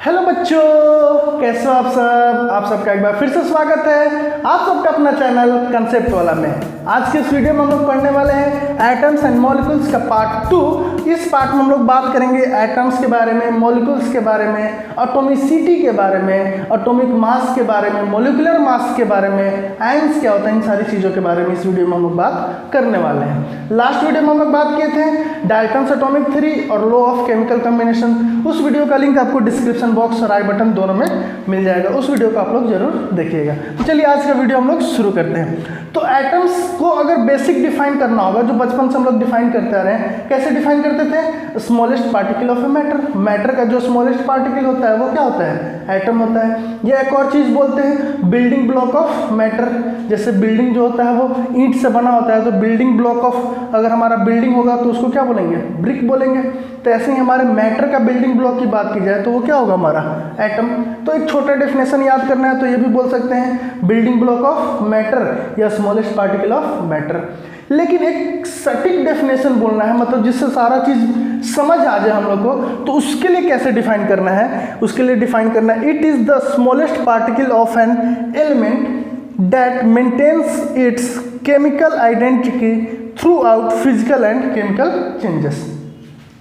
Hello बच्चों, कैसे हो आप सबका एक बार फिर से स्वागत है आप सबका अपना चैनल कंसेप्ट वाला में। आज के इस वीडियो में हम लोग पढ़ने वाले हैं एटम्स एंड मॉलिक्यूल्स का पार्ट 2। इस पार्ट में हम लोग बात करेंगे एटम्स के बारे में, मॉलिक्यूल्स के बारे में, एटॉमिसिटी के बारे में, एटॉमिक मास के बारे में, मॉलिक्यूलर मास के बारे में, आयंस क्या होता है, इन सारी चीज़ों के बारे में इस वीडियो में हम लोग बात करने वाले हैं। लास्ट वीडियो में हम लोग बात किए थे डाल्टन्स एटॉमिक थ्योरी और लॉ ऑफ केमिकल कॉम्बिनेशन। उस वीडियो का लिंक आपको डिस्क्रिप्शन बॉक्स और आई बटन दोनों में मिल जाएगा, उस वीडियो को आप लोग जरूर देखिएगा। तो चलिए आज का वीडियो हम लोग शुरू करते हैं। तो एटम्स को अगर बेसिक डिफाइन करना होगा, जो बचपन से हम लोग डिफाइन करते आ रहे हैं, कैसे डिफाइन करते थे? Smallest particle of a matter. Matter का जो स्मॉलेस्ट पार्टिकल होता है वो क्या होता है? एटम होता है। या एक और चीज बोलते हैं बिल्डिंग ब्लॉक ऑफ मैटर। जैसे बिल्डिंग जो होता है वो ईंट से बना होता है, तो बिल्डिंग ब्लॉक ऑफ, अगर हमारा बिल्डिंग होगा तो उसको क्या बोलेंगे? ब्रिक बोलेंगे। तो ऐसे ही हमारे मैटर का बिल्डिंग ब्लॉक की बात की जाए तो वो क्या होगा? हमारा एटम। तो एक छोटा डेफिनेशन याद करना है तो ये भी बोल सकते हैं बिल्डिंग ब्लॉक ऑफ मैटर या स्मॉलेस्ट पार्टिकल ऑफ मैटर। लेकिन एक सटीक डेफिनेशन बोलना है, मतलब जिससे सारा चीज समझ आ जाए हम लोग को, तो उसके लिए कैसे डिफाइन करना है? उसके लिए डिफाइन करना है it is the smallest particle of an element that maintains its chemical identity throughout physical and chemical changes.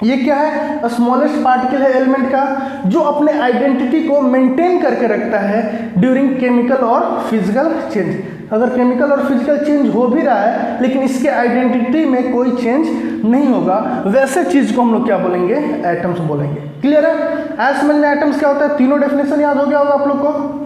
ये क्या है? स्मॉलेस्ट पार्टिकल है एलिमेंट का जो अपने आइडेंटिटी को मेंटेन करके रखता है ड्यूरिंग केमिकल और फिजिकल चेंज। अगर केमिकल और फिजिकल चेंज हो भी रहा है लेकिन इसके आइडेंटिटी में कोई चेंज नहीं होगा, वैसे चीज को हम लोग क्या बोलेंगे? एटम्स बोलेंगे। क्लियर है? आज समझ में एटम्स क्या होता है, तीनों डेफिनेशन याद हो गया होगा आप लोग को।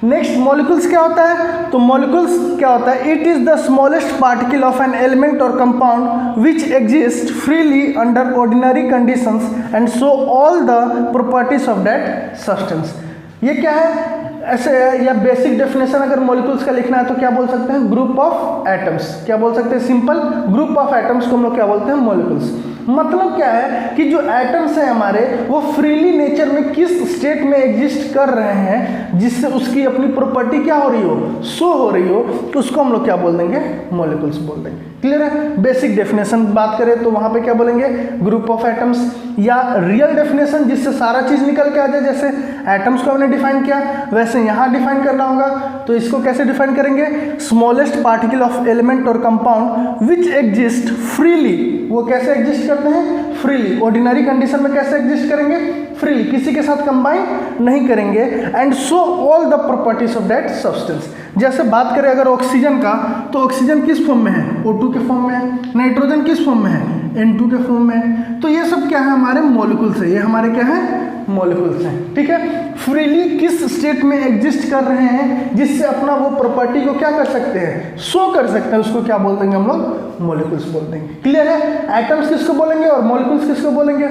नेक्स्ट मॉलिक्यूल्स क्या होता है? तो मॉलिक्यूल्स क्या होता है? It is the smallest particle of an element और compound which exist freely under ordinary conditions and show all the properties of that substance. ये क्या है? ऐसे या बेसिक डेफिनेशन अगर मॉलिक्यूल्स का लिखना है तो क्या बोल सकते हैं? Group of atoms. क्या बोल सकते हैं? सिंपल ग्रुप ऑफ एटम्स को हम लोग क्या बोलते हैं? मॉलिक्यूल्स। मतलब क्या है कि जो एटम्स हैं हमारे वो फ्रीली नेचर में किस स्टेट में एग्जिस्ट कर रहे हैं जिससे उसकी अपनी प्रॉपर्टी क्या हो रही हो? शो हो रही हो, तो उसको हम लोग क्या बोल देंगे? मॉलिक्यूल्स बोल देंगे। क्लियर है? बेसिक डेफिनेशन बात करें तो वहां पे क्या बोलेंगे? Group of atoms. या रियल डेफिनेशन जिससे सारा चीज निकल के आ जाए, जैसे एटम्स को हमने डिफाइन किया वैसे यहां डिफाइन करना होगा, तो इसको कैसे डिफाइन करेंगे? स्मॉलेस्ट पार्टिकल ऑफ एलिमेंट और कंपाउंड विच एग्जिस्ट फ्रीली। वो कैसे एग्जिस्ट करते हैं? फ्रीली। ऑर्डिनरी कंडीशन में कैसे एग्जिस्ट करेंगे? फ्रीली, किसी के साथ कंबाइन नहीं करेंगे। And show all the properties of that substance. जैसे बात करें अगर ऑक्सीजन का, तो ऑक्सीजन किस फॉर्म में है? O2 के फॉर्म में है। नाइट्रोजन किस फॉर्म में है? N2 के फॉर्म में है। तो ये सब क्या है? हमारे मॉलिक्यूल्स है। ये हमारे क्या है? मॉलिक्यूल्स हैं। ठीक है? फ्रीली किस स्टेट में एग्जिस्ट कर रहे हैं जिससे अपना वो प्रॉपर्टी को क्या कर सकते हैं? शो कर सकते हैं, उसको क्या बोल देंगे हम लोग? मॉलिक्यूल्स बोल देंगे। क्लियर है? एटम्स किसको बोलेंगे और मॉलिक्यूल्स किसको बोलेंगे?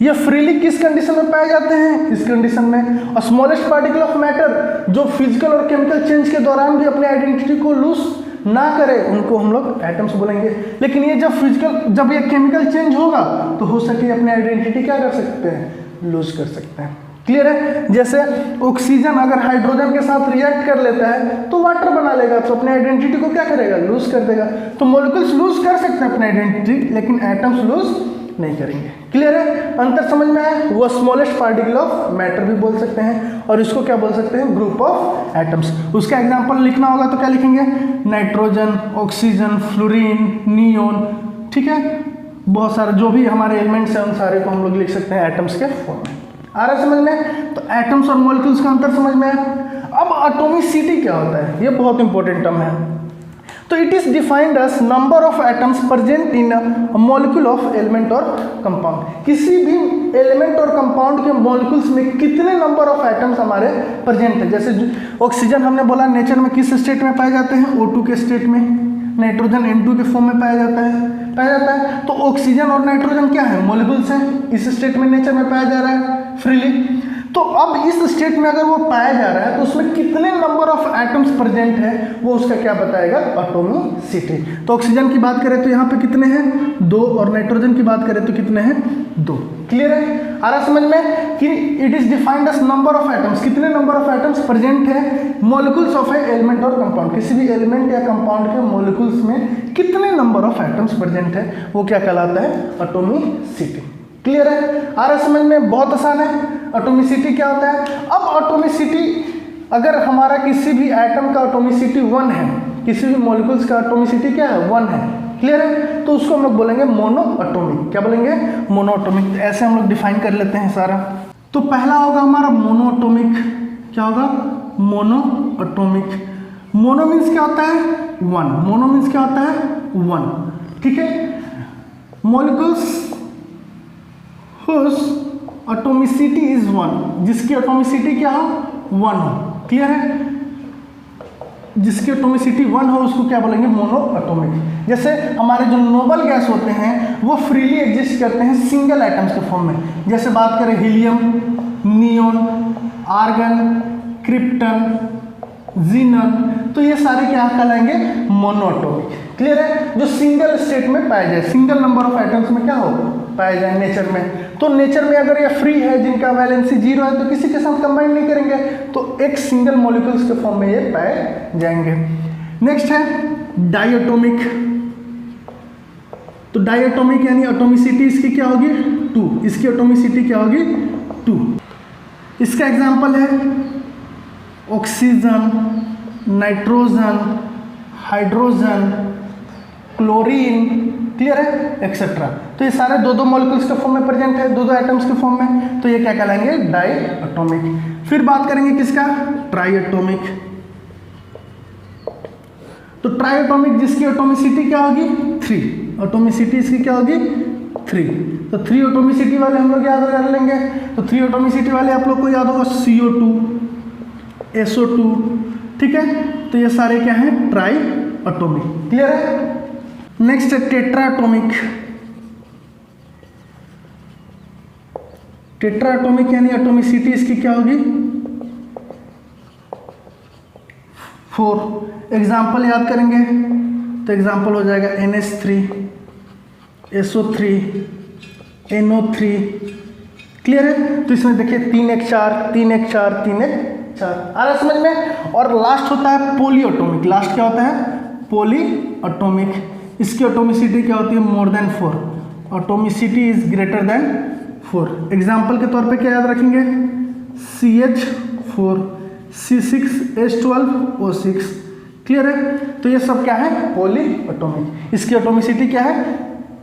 ये फ्रीली किस कंडीशन में पाए जाते हैं? इस कंडीशन में। और स्मॉलेस्ट पार्टिकल ऑफ मैटर जो फिजिकल और केमिकल चेंज के दौरान भी अपने आइडेंटिटी को लूज ना करे, उनको हम लोग एटम्स बोलेंगे। लेकिन ये जब ये केमिकल चेंज होगा तो हो सके अपने आइडेंटिटी क्या कर सकते हैं? लूज कर सकते हैं। क्लियर है? जैसे ऑक्सीजन अगर हाइड्रोजन के साथ रिएक्ट कर लेता है तो वाटर बना लेगा, तो अपने आइडेंटिटी को क्या करेगा? लूज कर देगा। तो मॉलिक्यूल्स लूज कर सकते हैं अपने आइडेंटिटी, लेकिन एटम्स लूज नहीं करेंगे। क्लियर है? अंतर समझ में आया? वो स्मॉलेस्ट पार्टिकल ऑफ मैटर भी बोल सकते हैं और इसको क्या बोल सकते हैं? Group of atoms. उसका एग्जांपल लिखना होगा तो क्या लिखेंगे? Nitrogen, oxygen, fluorine, neon. ठीक है? बहुत सारे जो भी हमारे एलिमेंट्स हैं उन सारे को हम लोग लिख सकते हैं एटम्स के फॉर्म में। आ रहा है समझ में? तो एटम्स और मॉलिक्यूल्स का अंतर समझ में आया। अब एटॉमिसिटी क्या होता है? ये बहुत इंपॉर्टेंट टर्म है। तो it is defined as number of atoms present in a molecule of element और कंपाउंड। किसी भी एलिमेंट और कंपाउंड के मॉलिक्यूल्स में कितने नंबर ऑफ एटम्स हमारे प्रेजेंट है। जैसे ऑक्सीजन हमने बोला नेचर में किस स्टेट में पाए जाते हैं? O2 के स्टेट में। नाइट्रोजन N2 के फॉर्म में पाया जाता है। तो ऑक्सीजन और नाइट्रोजन क्या है? मॉलिक्यूल्स हैं। इस स्टेट में नेचर में पाया जा रहा है फ्रीली। तो अब इस स्टेट में अगर वो पाया जा रहा है तो उसमें कितने नंबर ऑफ एटम्स प्रेजेंट है वो उसका क्या बताएगा? एटॉमिसिटी। तो ऑक्सीजन की बात करें तो यहाँ पे कितने हैं? 2। और नाइट्रोजन की बात करें तो कितने हैं? 2। क्लियर है? आ रहा समझ में कि it is defined as number of atoms, कितने नंबर ऑफ एटम्स प्रेजेंट है मॉलिक्यूल्स ऑफ ए एलिमेंट और कंपाउंड। किसी भी एलिमेंट या कंपाउंड के मॉलिक्यूल्स में कितने नंबर ऑफ एटम्स प्रेजेंट है वो क्या कहलाता है? एटॉमिसिटी। क्लियर है? आ रहा समझ में? बहुत आसान है। एटॉमिसिटी क्या होता है। अब एटॉमिसिटी अगर हमारा किसी भी एटम का एटॉमिसिटी 1 है, किसी भी मॉलिक्यूल्स का एटॉमिसिटी क्या है 1 है, क्लियर है, तो उसको हम लोग बोलेंगे मोनो एटॉमिक। क्या बोलेंगे? Mono atomic. ऐसे हम लोग डिफाइन कर लेते हैं सारा। तो पहला होगा हमारा मोनो एटॉमिक। क्या होगा? Mono atomic. मोनो मीन्स क्या होता है? 1। मोनो मीन्स क्या होता है? 1। ठीक है। मॉलिक्यूल्स हुज एटॉमिसिटी इज 1, जिसकी एटॉमिसिटी क्या हो? 1 हो। क्लियर है? जिसकी एटॉमिसिटी 1 हो उसको क्या बोलेंगे? Mono atomic. जैसे हमारे जो नोबल गैस होते हैं वो फ्रीली एग्जिस्ट करते हैं सिंगल एटम्स के फॉर्म में। जैसे बात करें हीलियम, नियोन, आर्गन, क्रिप्टन, जीनन, तो ये सारे क्या कहलाएंगे? Mono atomic. क्लियर है? जो सिंगल स्टेट में पाए जाए, सिंगल नंबर ऑफ एटम्स में क्या हो? पाए जाए नेचर में। तो नेचर में अगर ये फ्री है, जिनका वैलेंसी 0 है, तो किसी के साथ कंबाइन नहीं करेंगे, तो एक सिंगल मॉलिक्यूल्स के फॉर्म में ये पाए जाएंगे। नेक्स्ट है डायटोमिक। तो डायटोमिक यानी एटॉमिसिटी इसकी क्या होगी? 2। इसकी एटॉमिसिटी क्या होगी? 2। इसका एग्जांपल है oxygen, nitrogen, hydrogen, chlorine, clear है, एक्सेट्रा। तो ये सारे 2-2 मॉलिक्यूल्स के फॉर्म में प्रेजेंट है, 2-2 एटम्स के फॉर्म में, तो ये क्या कहलाएंगे? डायटोमिक। फिर बात करेंगे किसका? ट्राइएटोमिक। तो ट्राइएटोमिक जिसकी एटॉमिसिटी क्या होगी? 3। एटॉमिसिटी इसकी क्या होगी? 3। तो 3 एटॉमिसिटी वाले हम लोग याद कर लेंगे। तो 3 एटॉमिसिटी वाले आप लोग को याद होगा CO2, SO2, ठीक है। तो ये सारे क्या हैं? Try atomic. क्लियर है? नेक्स्ट है टेट्राएटॉमिक। टेट्राएटॉमिक यानी एटॉमिसिटी इसकी क्या होगी? 4। एग्जाम्पल याद करेंगे तो एग्जाम्पल हो जाएगा NH3, SO3, NO3। क्लियर है? तो इसमें देखिए 3 1 4 3 1 4 3 1 4 आ रहा समझ में। और लास्ट होता है पॉली एटॉमिक। लास्ट क्या होता है? Poly atomic. इसकी एटॉमिसिटी क्या होती है? More than 4। Atomicity is greater than 4। Example के तौर पे क्या याद रखेंगे? CH4, C6H12O6। क्लियर है? तो ये सब क्या है? Poly atomic. इसकी एटॉमिसिटी क्या है?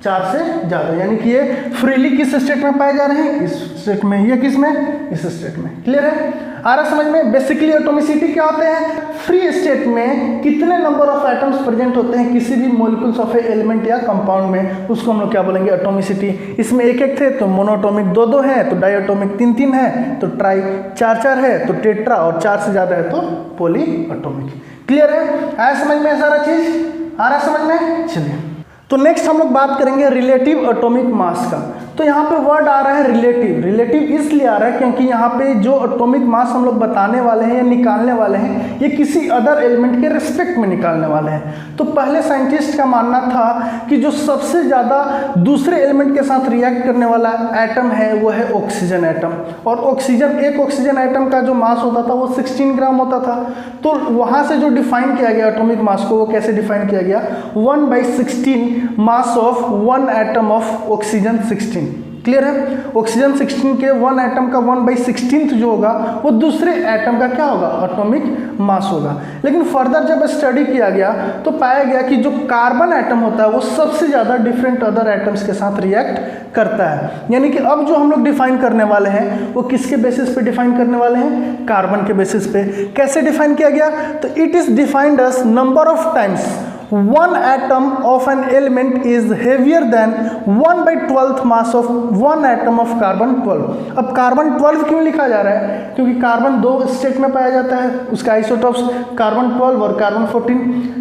4 से ज़्यादा, यानी कि ये फ्रीली किस स्टेट में पाए जा रहे हैं? इस स्टेट में। ये किस में? इस स्टेट में। क्लियर है? आ रहा समझ में? बेसिकली एटॉमिसिटी क्या होते हैं? फ्री स्टेट में कितने नंबर ऑफ एटम्स प्रेजेंट होते हैं किसी भी मॉलिक्यूल्स ऑफ ए एलिमेंट या कंपाउंड में, उसको हम लोग क्या बोलेंगे? एटॉमिसिटी। इसमें 1 1 थे तो मोनोएटॉमिक, 2 2 है तो डायटोमिक, 3 3 है तो ट्राई, 4 4 है तो टेट्रा, और 4 से ज़्यादा है तो पॉली एटॉमिक। क्लियर है? आया समझ में सारा चीज़? आ रहा समझ में? चलिए, तो नेक्स्ट हम लोग बात करेंगे रिलेटिव एटॉमिक मास का। तो यहाँ पे वर्ड आ रहा है रिलेटिव। रिलेटिव इसलिए आ रहा है क्योंकि यहाँ पे जो एटॉमिक मास हम लोग बताने वाले हैं या निकालने वाले हैं, ये किसी अदर एलिमेंट के रिस्पेक्ट में निकालने वाले हैं। तो पहले साइंटिस्ट का मानना था कि जो सबसे ज़्यादा दूसरे एलिमेंट के साथ रिएक्ट करने वाला एटम है वो है ऑक्सीजन एटम। और ऑक्सीजन, एक ऑक्सीजन एटम का जो मास होता था वो 16 ग्राम होता था। तो वहाँ से जो डिफाइन किया गया एटॉमिक मास को, वो कैसे डिफाइन किया गया? 1/16 मास of 1 atom of oxygen 16। Clear है? ऑक्सीजन 16 के 1 एटम का 1/16 जो होगा वो दूसरे एटम का क्या होगा? एटॉमिक मास होगा। लेकिन फर्दर जब स्टडी किया गया तो पाया गया कि जो कार्बन एटम होता है वो सबसे ज़्यादा डिफरेंट अदर एटम्स के साथ रिएक्ट करता है। यानी कि अब जो हम लोग डिफाइन करने वाले हैं वो किसके बेसिस पे डिफाइन करने वाले हैं? कार्बन के बेसिस पे। कैसे डिफाइन किया गया? तो it is defined as number of times 1 atom of an element is heavier than 1/12th mass of 1 atom of carbon 12। अब कार्बन 12 क्यों लिखा जा रहा है? क्योंकि कार्बन 2 स्टेट में पाया जाता है, उसका आइसोटॉप्स कार्बन 12 और कार्बन 14।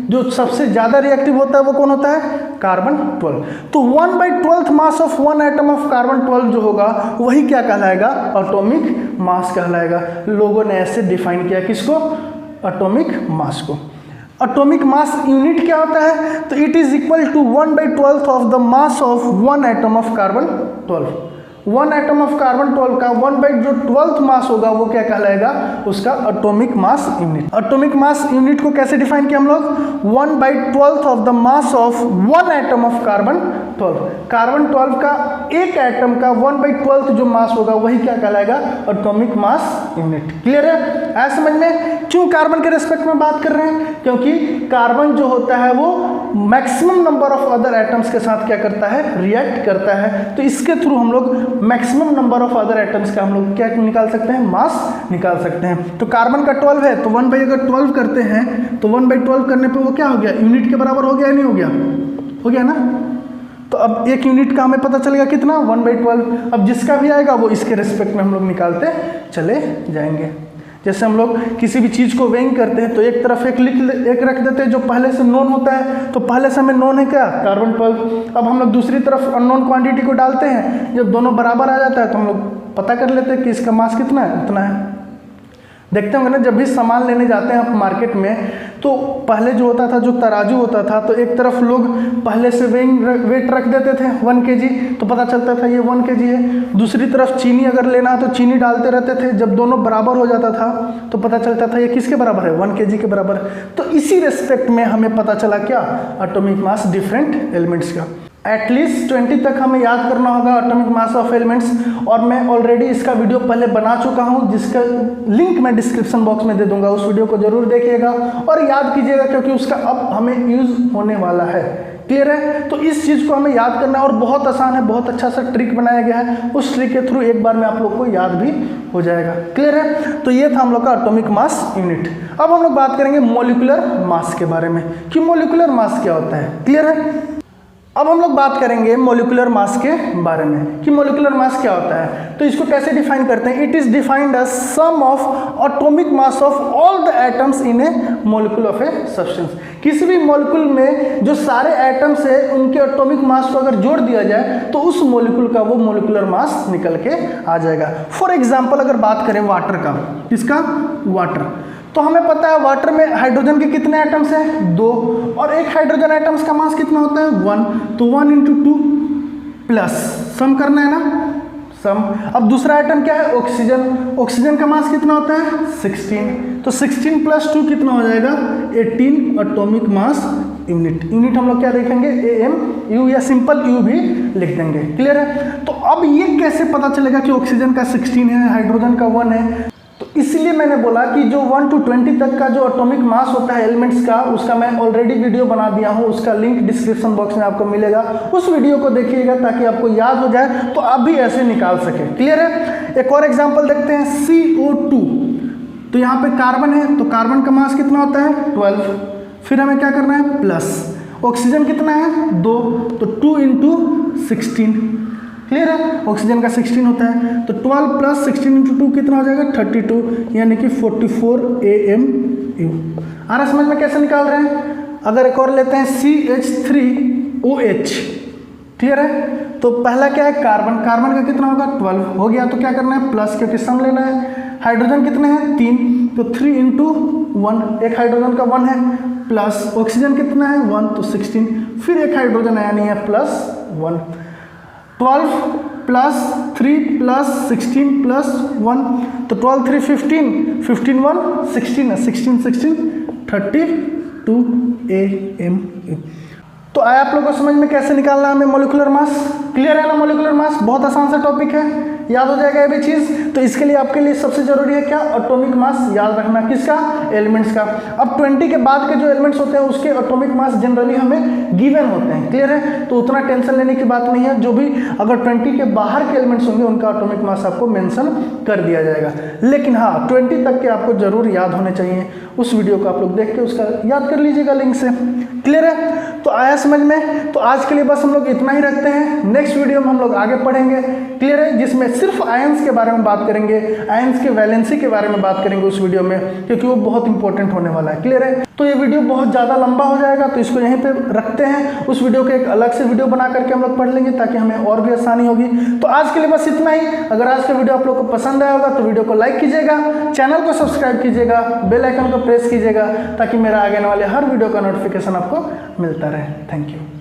जो सबसे ज़्यादा रिएक्टिव होता है वो कौन होता है? कार्बन 12। तो 1/12th mass of 1 atom of carbon 12 जो होगा वही क्या कहलाएगा? एटॉमिक मास कहलाएगा। लोगों ने ऐसे डिफाइन किया किसको? एटॉमिक मास को। एटॉमिक मास यूनिट क्या होता है? तो it is equal to 1/12th of the mass of 1 atom of carbon 12। 1 atom of carbon 12 का 1 जो 12th मास होगा वो क्या कहलाएगा, उसका atomic mass unit. Atomic mass unit को कैसे डिफाइन किया हम लोग, 1/12 of the mass of 1 atom of carbon 12। Carbon 12 का एक एटम का 1/12 जो मास होगा वही क्या कहलाएगा, एटॉमिक मास यूनिट। क्लियर है, ऐसा समझ में। क्यों कार्बन के रिस्पेक्ट में बात कर रहे हैं, क्योंकि कार्बन जो होता है वो maximum number of other atoms के साथ क्या करता है, रिएक्ट करता है। तो इसके थ्रू हम लोग maximum number of other atoms का हम लोग क्या निकाल सकते हैं, मास निकाल सकते हैं। तो कार्बन का 12 है तो 1/12 करते हैं तो 1/12 करने पे वो क्या हो गया, यूनिट के बराबर हो गया, नहीं हो गया, हो गया ना। तो अब एक यूनिट का हमें पता चलेगा कितना, 1/12। अब जिसका भी आएगा वो इसके रिस्पेक्ट में हम लोग निकालते चले जाएंगे। जैसे हम लोग किसी भी चीज़ को वेइंग करते हैं तो एक तरफ एक रख देते हैं जो पहले से नोन होता है, तो पहले से हमें नोन है क्या, कार्बन 12। अब हम लोग दूसरी तरफ अननोन क्वांटिटी को डालते हैं, जब दोनों बराबर आ जाता है तो हम लोग पता कर लेते हैं कि इसका मास कितना है, उतना है। देखते होंगे ना, जब भी सामान लेने जाते हैं आप मार्केट में तो पहले जो होता था, जो तराजू होता था, तो एक तरफ लोग पहले से वेट रख देते थे 1 kg, तो पता चलता था ये 1 kg है। दूसरी तरफ चीनी अगर लेना है तो चीनी डालते रहते थे, जब दोनों बराबर हो जाता था तो पता चलता था ये किसके बराबर है, 1 kg के बराबर। तो इसी रेस्पेक्ट में हमें पता चला क्या, एटॉमिक मास डिफरेंट एलिमेंट्स का। एटलीस्ट 20 तक हमें याद करना होगा एटॉमिक मास ऑफ एलिमेंट्स, और मैं ऑलरेडी इसका वीडियो पहले बना चुका हूं जिसका लिंक मैं डिस्क्रिप्शन बॉक्स में दे दूंगा, उस वीडियो को जरूर देखिएगा और याद कीजिएगा क्योंकि उसका अब हमें यूज होने वाला है। क्लियर है, तो इस चीज़ को हमें याद करना है और बहुत आसान है, बहुत अच्छा सा ट्रिक बनाया गया है, उस ट्रिक के थ्रू एक बार में आप लोग को याद भी हो जाएगा। क्लियर है, तो ये था हम लोग का एटॉमिक मास यूनिट। अब हम लोग बात करेंगे मॉलिक्यूलर मास के बारे में कि मॉलिक्यूलर मास क्या होता है। क्लियर है, अब हम लोग बात करेंगे मॉलिक्यूलर मास के बारे में कि मॉलिक्यूलर मास क्या होता है। तो इसको कैसे डिफाइन करते हैं, it is defined as sum of atomic mass of all the atoms in a molecule of a substance. किसी भी मॉलिक्यूल में जो सारे एटम्स है उनके एटॉमिक मास को अगर जोड़ दिया जाए तो उस मॉलिक्यूल का वो मॉलिक्यूलर मास निकल के आ जाएगा। फॉर एग्जाम्पल अगर बात करें वाटर का, किसका, वाटर, तो हमें पता है वाटर में हाइड्रोजन के कितने एटम्स हैं, 2, और एक हाइड्रोजन एटम्स का मास कितना होता है, 1, तो 1 × 2 प्लस सम करना है ना, सम। अब दूसरा आइटम क्या है, ऑक्सीजन, ऑक्सीजन का मास कितना होता है, 16, तो 16 + 2 कितना हो जाएगा, 18 एटॉमिक मास यूनिट। यूनिट हम लोग क्या देखेंगे, AMU या सिंपल U भी लिख देंगे। क्लियर है, तो अब ये कैसे पता चलेगा कि ऑक्सीजन का 16 है, हाइड्रोजन का 1 है, तो इसलिए मैंने बोला कि जो 1 to 20 तक का जो एटॉमिक मास होता है एलिमेंट्स का, उसका मैं ऑलरेडी वीडियो बना दिया हूँ, उसका लिंक डिस्क्रिप्शन बॉक्स में आपको मिलेगा, उस वीडियो को देखिएगा ताकि आपको याद हो जाए तो आप भी ऐसे निकाल सके। क्लियर है, एक और एग्जांपल देखते हैं, CO2, तो यहाँ पे कार्बन है तो कार्बन का मास कितना होता है, 12, फिर हमें क्या करना है, प्लस, ऑक्सीजन कितना है, 2, तो 2 × 16। क्लियर है, ऑक्सीजन का 16 होता है, तो 12 + 16 × 2 कितना हो जाएगा, 32, यानी कि 44 AMU। आ रहा समझ में कैसे निकाल रहे हैं। अगर एक और लेते हैं CH3OH, क्लियर है, तो पहला क्या है, कार्बन, कार्बन का कितना होगा, 12 हो गया, तो क्या करना है, प्लस, क्योंकि सम लेना है। हाइड्रोजन कितने हैं, 3, तो 3 × 1, एक हाइड्रोजन का 1 है, प्लस ऑक्सीजन कितना है, 1, तो 16, फिर एक हाइड्रोजन आया नहीं है, +1, 12 + 3 + 16 + 1, तो 12 3 15, 15 1 16 है, 16 16 32 AMU। तो आया आप लोगों को समझ में कैसे निकालना है हमें मॉलिक्यूलर मास। क्लियर है ना, मॉलिक्यूलर मास बहुत आसान सा टॉपिक है, याद हो जाएगा ये भी चीज़। तो इसके लिए आपके लिए सबसे जरूरी है क्या, एटॉमिक मास याद रखना, किसका, एलिमेंट्स का। अब 20 के बाद के जो एलिमेंट्स होते हैं उसके एटॉमिक मास जनरली हमें गिवन होते हैं। क्लियर है, तो उतना टेंशन लेने की बात नहीं है, जो भी अगर 20 के बाहर के एलिमेंट्स होंगे उनका एटॉमिक मास आपको मेंशन कर दिया जाएगा। लेकिन हाँ, 20 तक के आपको जरूर याद होने चाहिए, उस वीडियो को आप लोग देख के उसका याद कर लीजिएगा लिंक से। क्लियर है, तो आया समझ में। तो आज के लिए बस हम लोग इतना ही रखते हैं, नेक्स्ट वीडियो में हम लोग आगे पढ़ेंगे। क्लियर है, जिसमें सिर्फ आयंस के बारे में बात करेंगे, आयंस के वैलेंसी के बारे में बात करेंगे उस वीडियो में, क्योंकि वो बहुत इंपॉर्टेंट होने वाला है। क्लियर है, तो ये वीडियो बहुत ज़्यादा लंबा हो जाएगा, तो इसको यहीं पे रखते हैं, उस वीडियो को एक अलग से वीडियो बना करके हम लोग पढ़ लेंगे ताकि हमें और भी आसानी होगी। तो आज के लिए बस इतना ही। अगर आज का वीडियो आप लोग को पसंद आया होगा तो वीडियो को लाइक कीजिएगा, चैनल को सब्सक्राइब कीजिएगा, बेल आइकन को प्रेस कीजिएगा ताकि मेरा आगे आने वाले हर वीडियो का नोटिफिकेशन आपको मिलता रहे। Thank you.